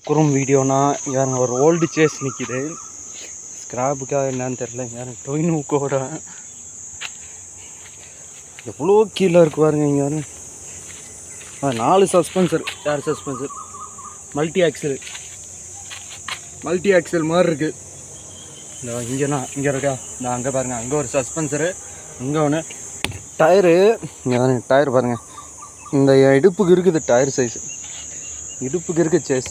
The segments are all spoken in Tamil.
குறும் வீடியோனா யாருங்க ஒரு ஓல்டு சேஸ் நிற்கிது. ஸ்க்ராப்புக்காக என்னன்னு தெரில. யாரும் டொயினுக்கோட எவ்வளோ கீழே இருக்கு பாருங்க. இங்கே யாரும் 4 சஸ்பென்சர், ஏர் சஸ்பென்சர், மல்டி ஆக்சல் மாதிரி இருக்குது. இந்த இங்கேனா இங்கே இருக்கா, இந்த அங்கே பாருங்கள், அங்கே ஒரு சஸ்பென்சரு, இங்கே ஒன்று டயரு. இங்கே டயர் பாருங்கள், இந்த இடுப்புக்கு இருக்குது டயர் சைஸு, இடுப்புக்கு இருக்குது சேஸ்.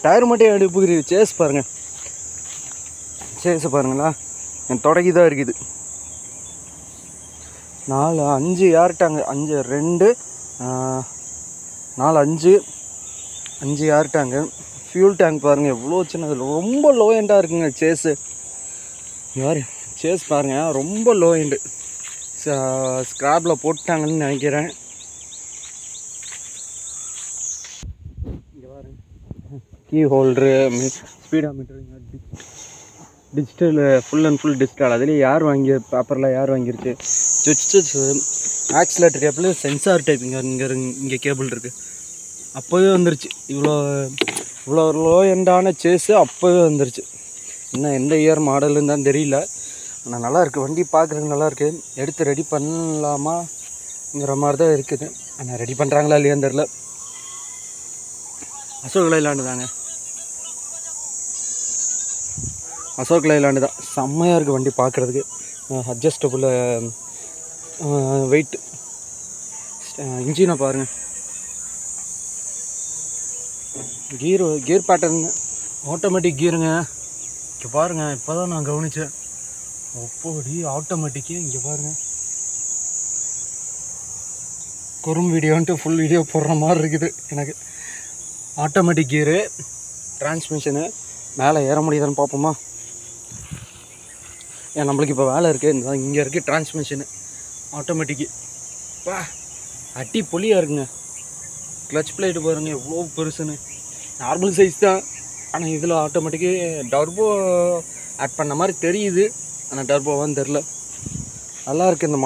டயர் மட்டும் இடுப்புக்கு இருக்குது, சேஸ் பாருங்கள், சேஸை பாருங்களா என் தொடக்கி தான் இருக்குது. 4 5 ஏர்ட்டாங்க, 5 2 4 5 ஏர்ட்டாங்க. ஃபியூல் டேங்க் பாருங்கள் எவ்வளோ சின்னது, ரொம்ப லோ எண்டாக இருக்குங்க சேஸு. யார் சேஸ் பாருங்கள் ரொம்ப லோ எண்டு, ஸ்க்ராப்பில் போட்டாங்கன்னு நினைக்கிறேன். இங்கே பாருங்க, key holder, speedometer, digital, full and full digital. அதுலேயே யார் வாங்கி பேப்பரில் யார் வாங்கிருச்சு. சுவிட்சஸ், ஆக்சிலேட்டர் கேபிள், சென்சார் டைப். இங்கே கேபிள் இருக்குது. அப்போவே வந்துருச்சு. இவ்வளோ லோ எண்டான சேஸு அப்போவே வந்துருச்சு. இன்னும் எந்த இயர் மாடலுன்னு தான் தெரியல. ஆனால் நல்லாயிருக்கு, வண்டி பார்க்குறதுக்கு நல்லாயிருக்கு. எடுத்து ரெடி பண்ணலாமாங்கிற மாதிரி தான் இருக்குது. ஆனால் ரெடி பண்ணுறாங்களா இல்லையான்னு தெரில. அசோக் லைலாண்டு தாங்க, அசோக் லைலாண்டு தான். செம்மையாக இருக்குது வண்டி பார்க்குறதுக்கு. Adjustable weight. இன்ஜினை பாருங்கள், கியர் பேட்டர்ன் ஆட்டோமேட்டிக் கீருங்க. இங்கே பாருங்கள், இப்போ தான் நான் கவனித்தேன். ஒப்போடி ஆட்டோமேட்டிக்கு. இங்கே பாருங்கள், குறும் வீடியோன்ட்டு ஃபுல் வீடியோ போடுற மாதிரி இருக்குது எனக்கு. ஆட்டோமேட்டிக் கீரு, டிரான்ஸ்மிஷனு. மேலே ஏற முடியுதான்னு பார்ப்போமா? ஏன் நம்மளுக்கு இப்போ வேலை இருக்குது. இந்த இங்கே இருக்குது டிரான்ஸ்மிஷனு, ஆட்டோமேட்டிக்கு. பா அட்டி பொலியாக இருக்குங்க. கிளச் பிளேட்டு பாருங்கள் எவ்வளோ பெருசுன்னு. நார்மல் சைஸ் தான், ஆனால் இதில் ஆட்டோமேட்டிக்கு டர்போ ஆட் பண்ண மாதிரி தெரியுது. ஆனால் டர்போவான்னு தெரில. நல்லாயிருக்கு இந்த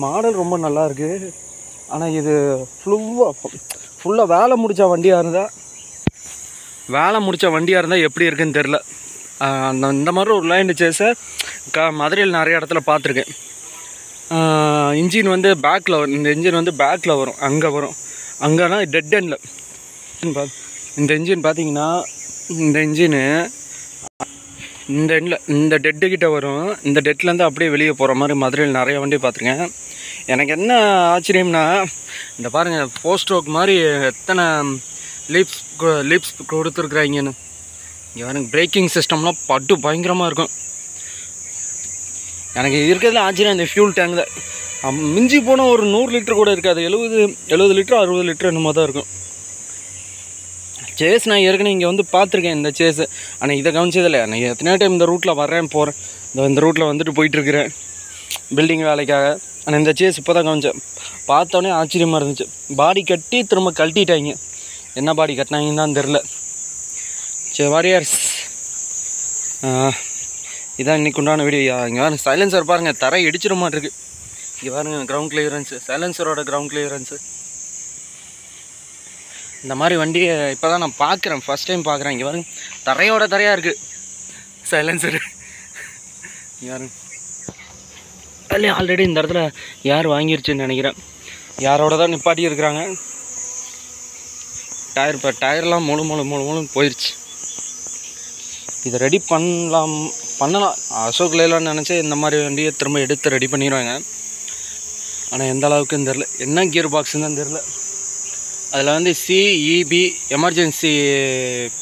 மாடல் ரொம்ப நல்லாயிருக்கு. ஆனால் இது ஃபுல்லாக வேலை முடித்த வண்டியாக இருந்தால் எப்படி இருக்குன்னு தெரில. இந்த மாதிரி ஒரு லைன் சேஸை மதுரையில் நிறைய இடத்துல பார்த்துருக்கேன். இன்ஜின் வந்து பேக்கில் வரும். இந்த இன்ஜின் வந்து பேக்கில் வரும், அங்கே வரும். அங்கேனா டெட் எண்டில். இந்த இன்ஜின் பார்த்தீங்கன்னா, இந்த இன்ஜினு இந்த எண்டில், இந்த டெட்டுக்கிட்ட வரும். இந்த டெட்லேருந்து அப்படியே வெளியே போகிற மாதிரி மதுரையில் நிறைய வண்டி பார்த்துருக்கேன். எனக்கு என்ன ஆச்சரியம்னா, இந்த பாருங்கள் 4 ஸ்ட்ரோக் மாதிரி எத்தனை லீப்ஸ் கொடுத்துருக்குறாங்கன்னு. இங்கே பாருங்க, பிரேக்கிங் சிஸ்டம்லாம் பட்டு பயங்கரமாக இருக்கும். எனக்கு இருக்கிறதுல ஆச்சரியம் இந்த ஃபியூல் டேங்க் தான். மிஞ்சி போனால் ஒரு 100 லிட்டர் கூட இருக்காது. 70 லிட்டர் 60 லிட்டர் என்னமோ தான் இருக்கும். சேஸ் நான் ஏற்கனவே இங்கே வந்து பார்த்துருக்கேன் இந்த சேஸு. ஆனால் இதை கவனிச்சதில்லை. நான் எத்தனை டைம் இந்த ரூட்டில் வரேன் போகிறேன், இந்த ரூட்டில் வந்துட்டு போயிட்டுருக்கிறேன் பில்டிங் வேலைக்காக. ஆனால் இந்த சேஸ் இப்போ தான் கவனிச்சேன். பார்த்தோன்னே ஆச்சரியமாக இருந்துச்சு. பாடி கட்டி திரும்ப கழட்டிட்டாங்க. என்ன பாடி கட்டினாங்கன்னு தான் தெரில. சரி வாரியர்ஸ், இதான் இன்றைக்கி உண்டான வீடியோ. இங்கே பாருங்க, சைலன்சர் பாருங்கள் தரை இடிச்சிட மாட்டிருக்கு. இங்கே பாருங்கள், கிரவுண்ட் கிளியரன்ஸு, சைலன்சரோட கிரவுண்ட் கிளியரன்ஸு. இந்த மாதிரி வண்டியை இப்போ தான் நான் பார்க்குறேன், ஃபஸ்ட் டைம் பார்க்குறேன். இங்கே பாருங்க, தரையாக இருக்குது சைலன்சரு. யாருங்க அதிலே ஆல்ரெடி இந்த இடத்துல யார் வாங்கிருச்சுன்னு நினைக்கிறேன். யாரோட தான் நிப்பாட்டி இருக்கிறாங்க. டயர்லாம் முழுன்னு போயிடுச்சு. இதை ரெடி பண்ணலாம். அசோக் லைலான்னு நினச்சி இந்த மாதிரி வண்டியை திரும்ப எடுத்து ரெடி பண்ணிடுவாங்க. ஆனால் எந்த அளவுக்குன்னு தெரில. என்ன கியர் பாக்ஸுன்னு தான் தெரில. அதில் வந்து சிஇபி எமர்ஜென்சி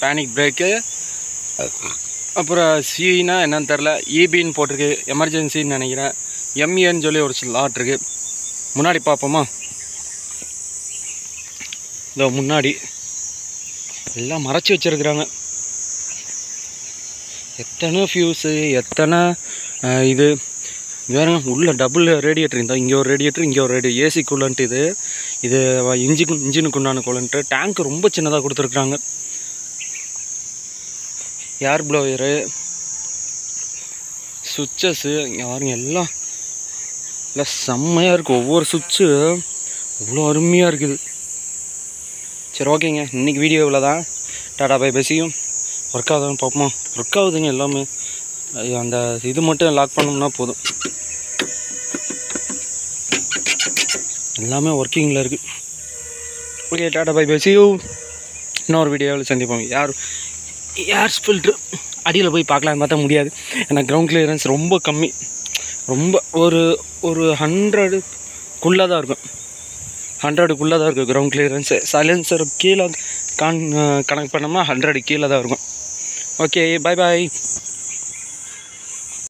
பேனிக் பிரேக்கு, அப்புறம் சினா என்னன்னு தெரில, இபின்னு போட்டிருக்கு, எமர்ஜென்சின்னு நினைக்கிறேன். எம்ஏன்னு சொல்லி ஒரு லாட் இருக்குது. முன்னாடி பார்ப்போமா? இதோ முன்னாடி எல்லாம் மறைச்சி வச்சுருக்குறாங்க. எத்தனை ஃபியூஸு, எத்தனை இது வேறு. உள்ள டபுள் ரேடியேட்டர் இருந்தால் இங்கே ஒரு ரேடியேட்டர், இங்கே ஒரு ஏசி கூலன்ட்டு. இது இன்ஜினுக்கு உண்டான கூலன்ட்டு. டேங்க் ரொம்ப சின்னதாக கொடுத்துருக்குறாங்க. ஏர் ப்ளோயரு, சுவிட்சஸ்ஸு இங்கே பாருங்க, எல்லாம் செம்மையாக இருக்குது. ஒவ்வொரு சுவிட்சு அவ்வளோ அருமையாக இருக்குது. சரி ஓகேங்க, இன்றைக்கி வீடியோவில் தான் டாடா பை பேசியும் ஒர்க் ஆகுதுன்னு பார்ப்போமா. ஒர்க் ஆகுதுங்க எல்லாமே. அந்த இது மட்டும் லாக் பண்ணோம்னா போதும், எல்லாமே ஒர்க்கிங்கில் இருக்குது. ஓகே, டாடா பை பேசியும் இன்னொரு வீடியோவில் சந்திப்போம். ஏர் ஃபில்ட்ரு அடியில் போய் பார்க்கலான்னு பார்த்தா முடியாது, ஏன்னா கிரவுண்ட் கிளியரன்ஸ் ரொம்ப கம்மி. ரொம்ப ஒரு 100க்குள்ளே தான் இருக்கும். 100க்குள்ளே தான் இருக்கும் கிரவுண்ட் கிளியரன்ஸு. சைலன்சர் கீழே கணக்கு பண்ணோம்னா 100 கீழே தான் இருக்கும். Okay, bye bye.